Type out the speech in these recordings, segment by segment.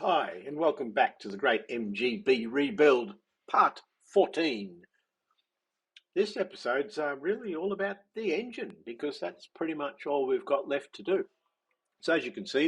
Hi, and welcome back to the Great MGB Rebuild, Part 14. This episode's really all about the engine because that's pretty much all we've got left to do. So as you can see,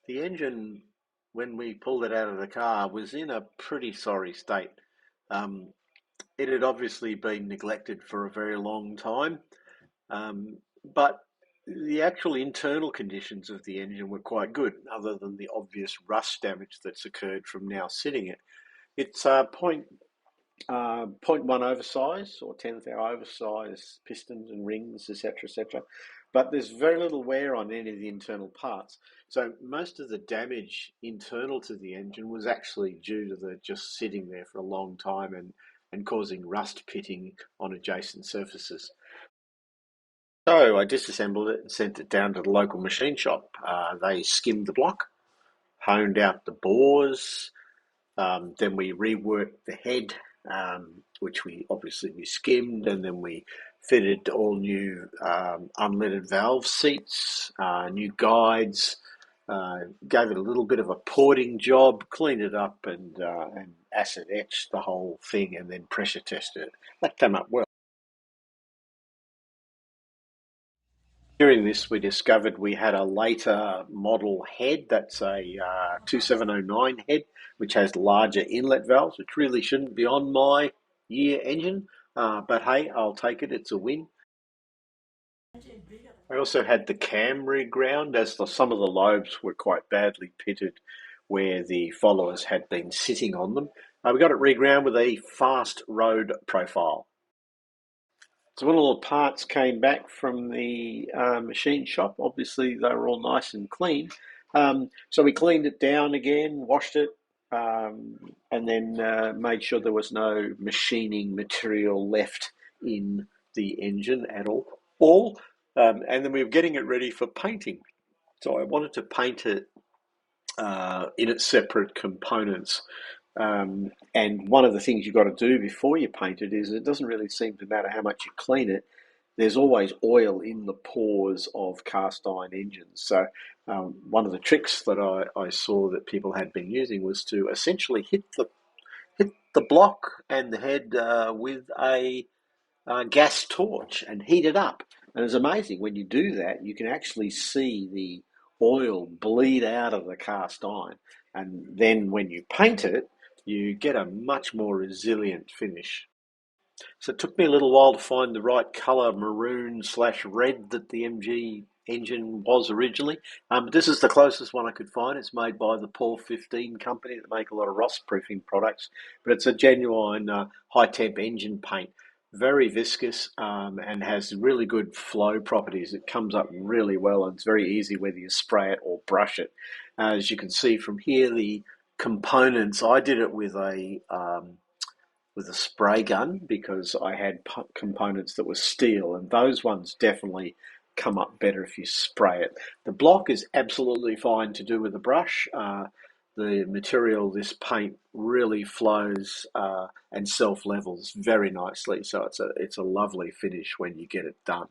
the engine, when we pulled it out of the car, was in a pretty sorry state. Um, it had obviously been neglected for a very long time, but the actual internal conditions of the engine were quite good, other than the obvious rust damage that's occurred from now sitting it. It's point one oversize or 10th hour oversize pistons and rings, etc., etc. But there's very little wear on any of the internal parts. So most of the damage internal to the engine was actually due to the just sitting there for a long time and causing rust pitting on adjacent surfaces. So I disassembled it and sent it down to the local machine shop. They skimmed the block, honed out the bores. Then we reworked the head, which we skimmed, and then we fitted all new unleaded valve seats, new guides, gave it a little bit of a porting job, cleaned it up, and acid etched the whole thing, and then pressure tested it. That came up well. During this, we discovered we had a later model head. That's a 2709 head, which has larger inlet valves, which really shouldn't be on my year engine. But hey, I'll take it. It's a win. I also had the cam reground as some of the lobes were quite badly pitted where the followers had been sitting on them. We got it reground with a fast road profile. So when all the parts came back from the machine shop, obviously they were all nice and clean. So we cleaned it down again, washed it, and then made sure there was no machining material left in the engine at all. And then we were getting it ready for painting. So I wanted to paint it in its separate components. And one of the things you've got to do before you paint it is it doesn't really seem to matter how much you clean it. There's always oil in the pores of cast iron engines. So one of the tricks that I saw that people had been using was to essentially hit the block and the head with a gas torch and heat it up. And it's amazing when you do that, you can actually see the oil bleed out of the cast iron. And then when you paint it, you get a much more resilient finish. So it took me a little while to find the right colour, maroon/red, that the MG engine was originally. But this is the closest one I could find. It's made by the Paul 15 company that make a lot of rust-proofing products. But it's a genuine high-temp engine paint. Very viscous and has really good flow properties. It comes up really well and it's very easy whether you spray it or brush it. As you can see from here, the components, I did it with a spray gun because I had components that were steel, and those ones definitely come up better if you spray it. The block is absolutely fine to do with a brush. The material, this paint, really flows and self-levels very nicely, so it's a lovely finish when you get it done.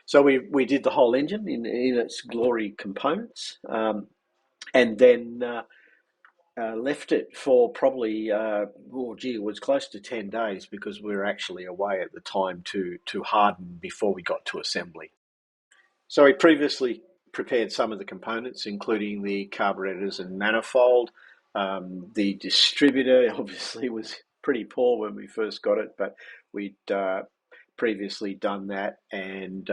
So we did the whole engine in its glory components, and then left it for probably, it was close to 10 days because we were actually away at the time to harden before we got to assembly. So we previously prepared some of the components, including the carburetors and manifold. The distributor obviously was pretty poor when we first got it, but we'd previously done that and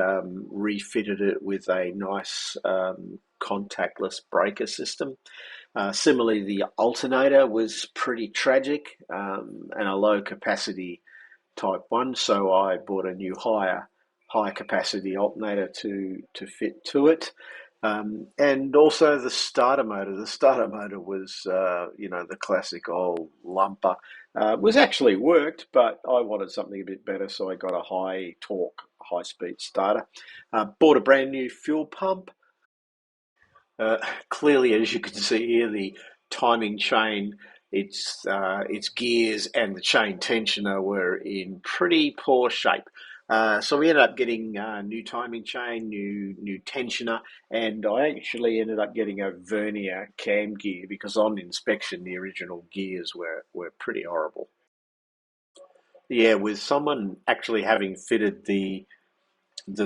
refitted it with a nice contactless breaker system. Similarly, the alternator was pretty tragic and a low capacity type one, so I bought a new high capacity alternator to fit to it. And also the starter motor. The starter motor was, the classic old lumper. Was actually worked, but I wanted something a bit better, so I got a high torque, high speed starter. Bought a brand new fuel pump. Clearly, as you can see here, the timing chain, its gears and the chain tensioner were in pretty poor shape. So we ended up getting new timing chain, new tensioner, and I actually ended up getting a vernier cam gear because on inspection the original gears were pretty horrible. Yeah, with someone actually having fitted the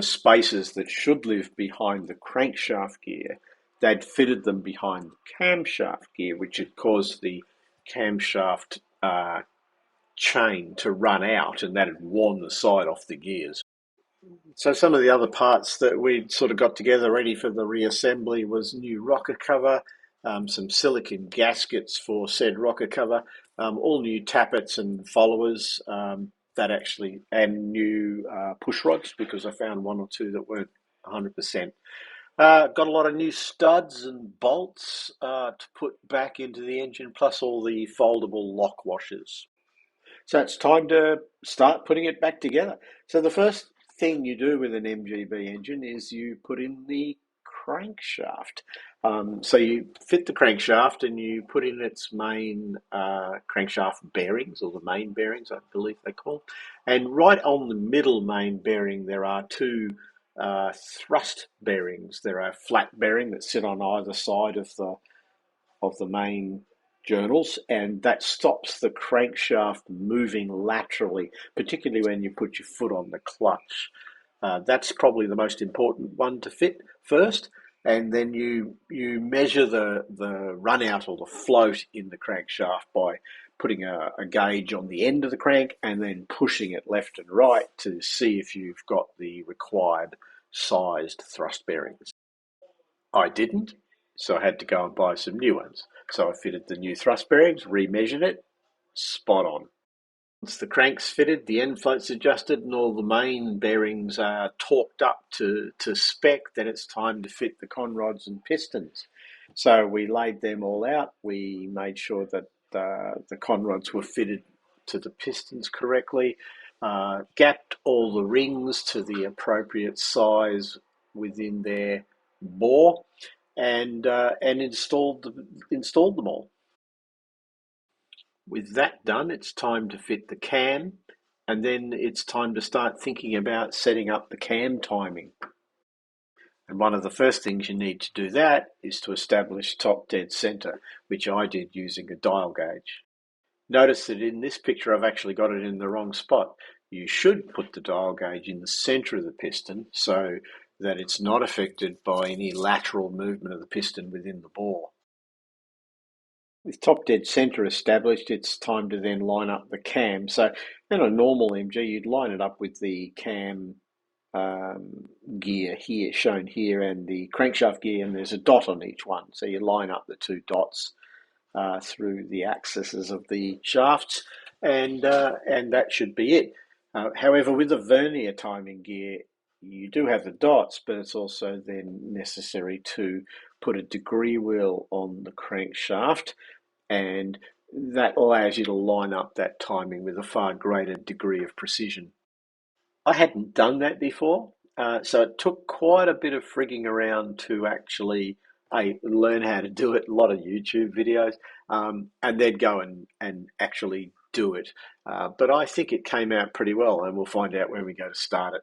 spaces that should live behind the crankshaft gear, they'd fitted them behind the camshaft gear, which had caused the camshaft chain to run out, and that had worn the side off the gears. So some of the other parts that we'd sort of got together ready for the reassembly was new rocker cover, some silicon gaskets for said rocker cover, all new tappets and followers that actually, and new push rods because I found one or two that weren't 100%. Got a lot of new studs and bolts to put back into the engine, plus all the foldable lock washers. So it's time to start putting it back together. So the first thing you do with an MGB engine is you put in the crankshaft. So you fit the crankshaft and you put in its main crankshaft bearings, or the main bearings, I believe they call. And right on the middle main bearing, there are two thrust bearings. There are a flat bearing that sit on either side of the main journals, and that stops the crankshaft moving laterally, particularly when you put your foot on the clutch. That's probably the most important one to fit first, and then you measure the run out or the float in the crankshaft by putting a gauge on the end of the crank and then pushing it left and right to see if you've got the required sized thrust bearings. I didn't, so I had to go and buy some new ones. So I fitted the new thrust bearings, remeasured it, spot on. Once the crank's fitted, the end float's adjusted, and all the main bearings are torqued up to spec, then it's time to fit the conrods and pistons. So we laid them all out. We made sure that the conrods were fitted to the pistons correctly, gapped all the rings to the appropriate size within their bore, and installed them all. With that done, it's time to fit the cam, and then it's time to start thinking about setting up the cam timing. And one of the first things you need to do that is to establish top dead center, which I did using a dial gauge. Notice that in this picture I've actually got it in the wrong spot. You should put the dial gauge in the center of the piston so that it's not affected by any lateral movement of the piston within the bore. With top dead center established, it's time to then line up the cam. So in a normal MG, you'd line it up with the cam gear here, shown here, and the crankshaft gear, and there's a dot on each one. So you line up the two dots through the axes of the shafts, and that should be it. However, with the vernier timing gear, you do have the dots, but it's also then necessary to put a degree wheel on the crankshaft, and that allows you to line up that timing with a far greater degree of precision. I hadn't done that before, so it took quite a bit of frigging around to actually learn how to do it. A lot of YouTube videos, and then go and actually do it. But I think it came out pretty well, and we'll find out when we go to start it.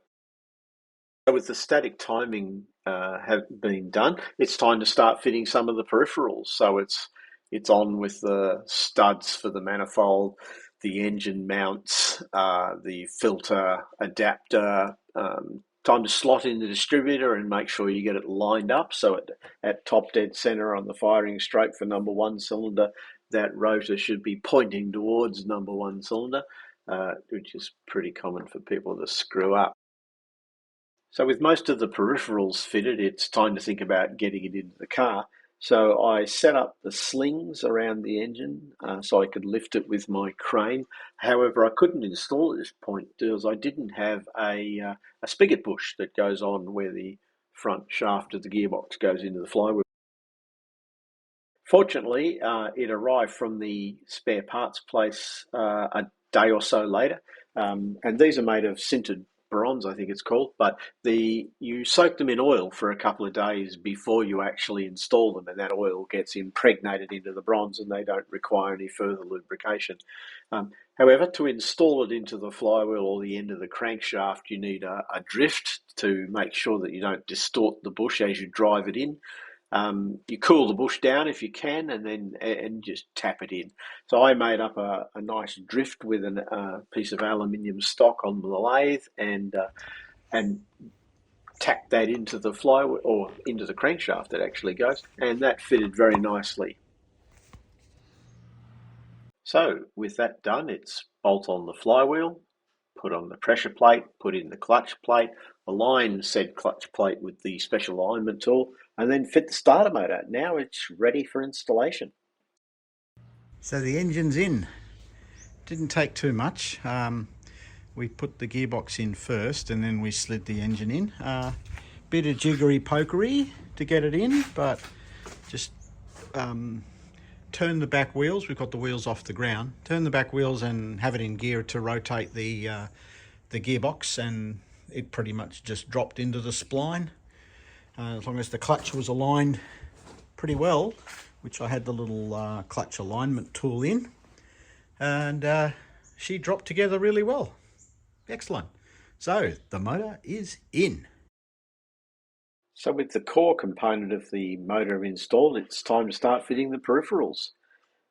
So with the static timing have been done, it's time to start fitting some of the peripherals. So it's on with the studs for the manifold, the engine mounts, the filter adapter. Time to slot in the distributor and make sure you get it lined up. So at top dead center on the firing stroke for number one cylinder, that rotor should be pointing towards number one cylinder, which is pretty common for people to screw up. So with most of the peripherals fitted, it's time to think about getting it into the car. So I set up the slings around the engine so I could lift it with my crane. However, I couldn't install at this point because I didn't have a spigot bush that goes on where the front shaft of the gearbox goes into the flywheel. Fortunately, it arrived from the spare parts place a day or so later, and these are made of sintered bronze, I think it's called. But you soak them in oil for a couple of days before you actually install them, and that oil gets impregnated into the bronze, and they don't require any further lubrication. However, to install it into the flywheel or the end of the crankshaft, you need a drift to make sure that you don't distort the bush as you drive it in. You cool the bush down if you can, and just tap it in. So I made up a nice drift with a piece of aluminium stock on the lathe, and tacked that into the flywheel, or into the crankshaft it actually goes, and that fitted very nicely. So with that done, it's bolt on the flywheel, put on the pressure plate, put in the clutch plate, align said clutch plate with the special alignment tool, and then fit the starter motor. Now it's ready for installation. So the engine's in. Didn't take too much. We put the gearbox in first and then we slid the engine in. Bit of jiggery pokery to get it in, but just turn the back wheels. We've got the wheels off the ground. Turn the back wheels and have it in gear to rotate the gearbox, and it pretty much just dropped into the spline. As long as the clutch was aligned pretty well, which I had the little clutch alignment tool in, and she dropped together really well. Excellent. So the motor is in. So with the core component of the motor installed, it's time to start fitting the peripherals.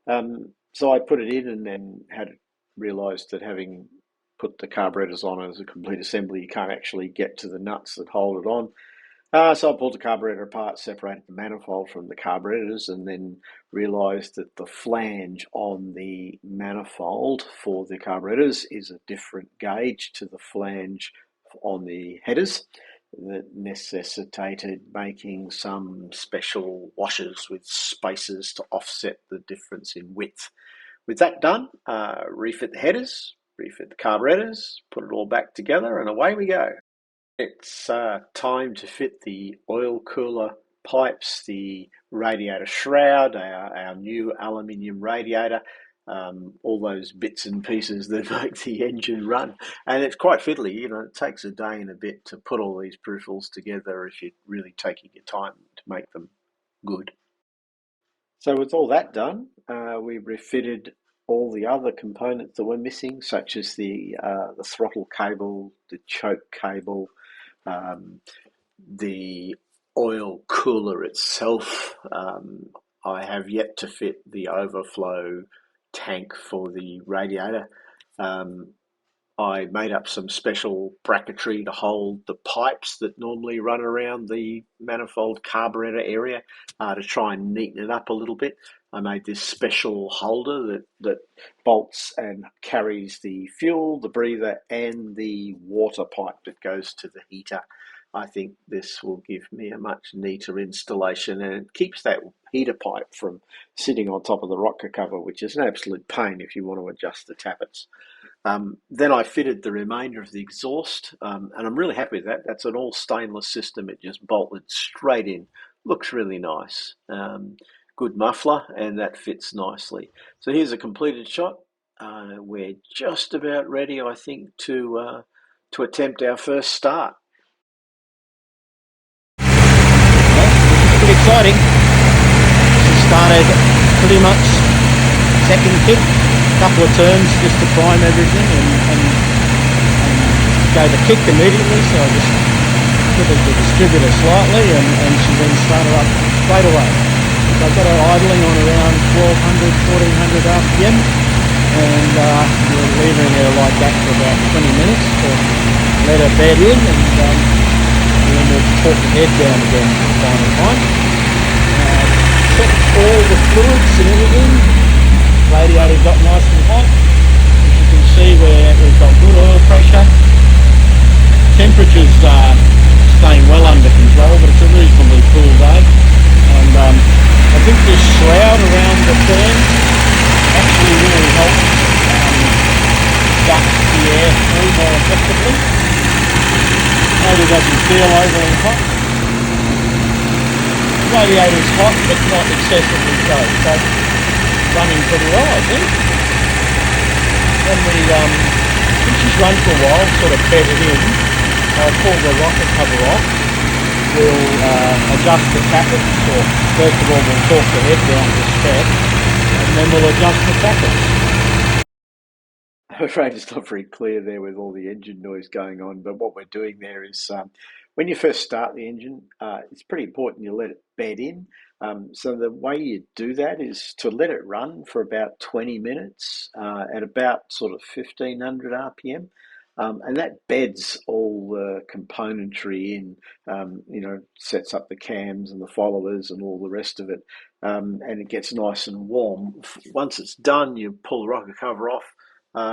So I put it in and then realised that having put the carburetors on as a complete assembly, you can't actually get to the nuts that hold it on. So I pulled the carburetor apart, separated the manifold from the carburetors, and then realised that the flange on the manifold for the carburetors is a different gauge to the flange on the headers. That necessitated making some special washers with spacers to offset the difference in width. With that done, refit the headers, refit the carburetors, put it all back together, and away we go. It's time to fit the oil cooler pipes, the radiator shroud, our new aluminium radiator, all those bits and pieces that make the engine run. And it's quite fiddly, it takes a day and a bit to put all these peripherals together if you're really taking your time to make them good. So with all that done, we refitted all the other components that were missing, such as the throttle cable, the choke cable, the oil cooler itself. I have yet to fit the overflow tank for the radiator. I made up some special bracketry to hold the pipes that normally run around the manifold carburetor area to try and neaten it up a little bit. I made this special holder that bolts and carries the fuel, the breather, and the water pipe that goes to the heater. I think this will give me a much neater installation, and it keeps that heater pipe from sitting on top of the rocker cover, which is an absolute pain if you want to adjust the tappets. Then I fitted the remainder of the exhaust, and I'm really happy with that. That's an all stainless system. It just bolted straight in. Looks really nice. Good muffler, and that fits nicely. So here's a completed shot. We're just about ready, I think, to attempt our first start. Pretty exciting. She started pretty much second kick, a couple of turns just to prime everything, and gave a kick immediately, so I just twiddled the distributor slightly, and she then started up straight away. So I got her idling on around 1200, 1400 RPM, and we're leaving her like that for about 20 minutes to let her bed in, and then we'll torque the head down again for the final time. Checked all the fluids and everything. Radiator got nice and hot. As you can see, we've got good oil pressure. Temperature's staying well under control, but it's a reasonably cool day. And I think this shroud around the fan actually really helps duct the air through more effectively. Motor doesn't feel overly hot. The radiator's hot, but not excessively so. So running pretty well, I think. When she's run for a while, sort of bedded in, I'll pull the rocker cover off. We'll adjust the tappets, or first of all we'll torque the head down to spec, and then we'll adjust the tappets. I'm afraid it's not very clear there with all the engine noise going on, but what we're doing there is when you first start the engine, it's pretty important you let it bed in. So the way you do that is to let it run for about 20 minutes at about sort of 1500 RPM. And that beds all the componentry in, sets up the cams and the followers and all the rest of it. And it gets nice and warm. Once it's done, you pull the rocker cover off,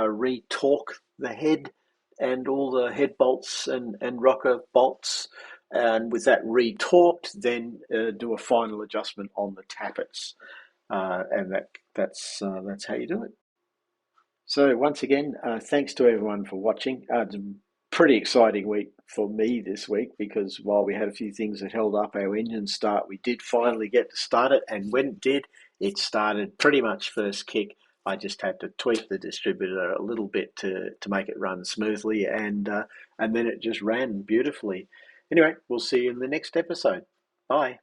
re-torque the head and all the head bolts and rocker bolts. And with that re-torqued, then do a final adjustment on the tappets. And that's how you do it. So once again, thanks to everyone for watching. It's a pretty exciting week for me this week because while we had a few things that held up our engine start, we did finally get to start it. And when it started pretty much first kick. I just had to tweak the distributor a little bit to make it run smoothly, and then it just ran beautifully. Anyway, we'll see you in the next episode. Bye.